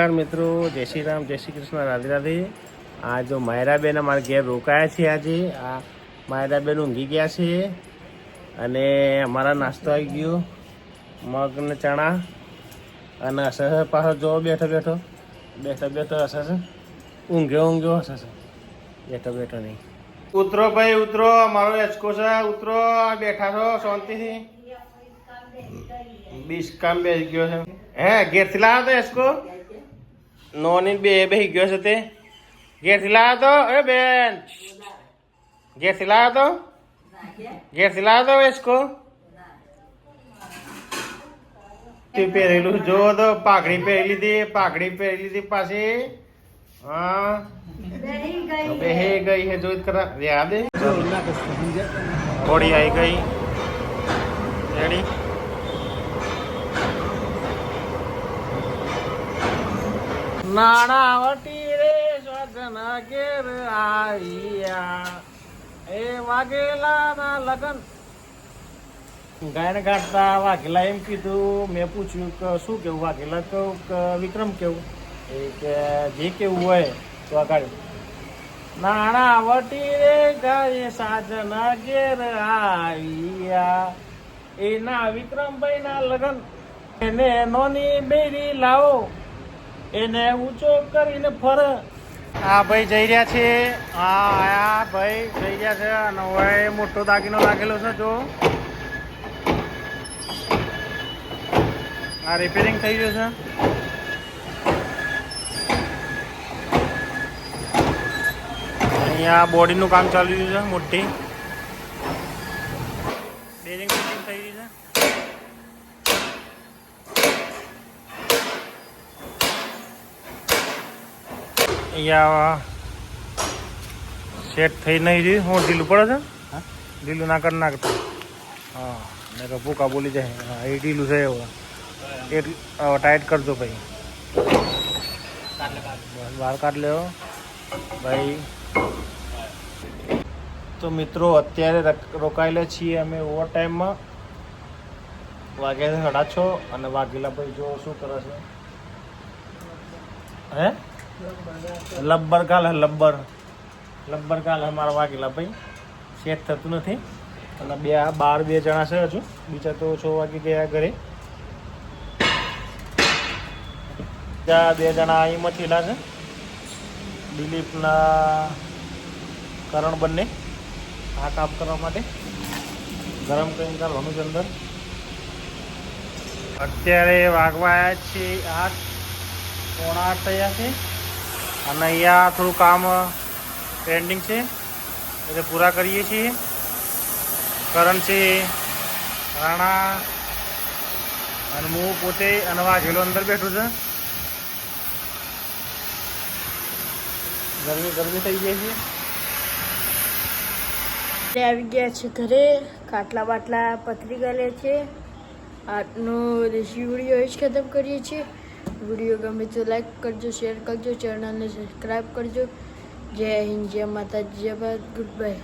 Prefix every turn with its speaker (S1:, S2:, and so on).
S1: મિત્રો જય શ્રી રામ, જય શ્રી કૃષ્ણ, રાધે રાધે. આ જો માયરાબેન અમારા ઘેર રોકાયા છે આજે. આ માયરાબેન ઊંઘી ગયા છે અને અમારા નાસ્તો આવી ગયો, મગ ને ચણા. અને હશે પાછો જો બેઠો હશે છે, ઊંઘ્યો હશે છે, બેઠો નહીં. ઉતરો ભાઈ ઉતરો, અમારો એચકો છે, ઉતરો. બેઠા છો શાંતિથી? બીસકામ બેસી ગયો છે. હે ઘેરથી લાવ્યો તો એચકો? નોની બેસી ગયો છે તે ઘેરથી લાવ્યો તો? અરે બેન ઘેરથી લાવ્યો તો એચકો? પહેરેલું જો તો પાઘડી પહેરી લીધી પાછી. હા બેહી ગઈ હે જોઈ કરા યાદ થોડી આવી ગઈ રેડી. નાણાવટી રે સ્વજના ઘેર આવ્યા, એ વાઘેલા ના લગન. ગાયન ગાતા વાઘેલા એમ કીધું. મેં પૂછ્યું કે શું કેવું? વાઘેલા કહું કે વિક્રમ કેવું? એ કે જે કેવું હોય તો આગાડી. નાણાવટી રે ગાય સાજના ઘેર આવ્યા, એના વિક્રમભાઈ ના લગન. એને નોની બેરી લાવો, એને ઊંચો કરીને ફર. હા ભાઈ જઈ રહ્યા છે. હા આયા ભાઈ જઈ રહ્યા છે. અને હવે મોટો દાગીનો લાગેલો છે જો. આ રિપેરિંગ થઈ ગયું છે. અહીંયા બોડીનું કામ ચાલી રહ્યું છે. મોટી બેરિંગ ફિટિંગ થઈ રહી છે. અહીંયા સેટ થઈ નહીં રહ્યું. હું ઢીલું પડે છે, ઢીલું ના કરી નાખતો. હા ને કે ભૂકા બોલી જાય. હા એ ઢીલું છે એવું. એટલું ટાઈટ કરજો ભાઈ. બહાર કાઢ લેવો ભાઈ. તો મિત્રો અત્યારે રોકાયેલા છીએ અમે ઓવર ટાઈમમાં. વાગ્યા 6:30 અને વાઘેલા ભાઈ જો શું કરે છે. હે લબ્બર ગાલ અમારા વાઘેલા ભાઈ. સેટ થતું નથી. અને બાર બે જણા છે હજુ. બીજા તો 6 વાગે ગયા ઘરે. ત્યાં 2 જણા અહીં મથેલા છે, દિલીપના કરણ બંને. આ કામ કરવા માટે ગરમ કરીને કરવાનું છે અંદર. અત્યારે વાગવા આવ્યા છે 8, 7:45 થયા છે. અને અહીંયા થોડું કામ પેન્ડિંગ છે એટલે પૂરા કરીએ છીએ. કરણ છે, રાણા અને હું પોતે અને વાઘેલો અંદર બેઠું છે. ગરમી થઈ ગઈ છે.
S2: આવી ગયા છે ઘરે. ખાટલા બાટલા પથરી ગયેલા છે. આજનો દેશી વિડીયો જ ખતમ કરીએ છીએ. વિડીયો ગમે તો લાઈક કરજો, શેર કરજો, ચેનલને સબસ્ક્રાઈબ કરજો. જય હિન્દ, જય માતા, જય ભારત. Good bye.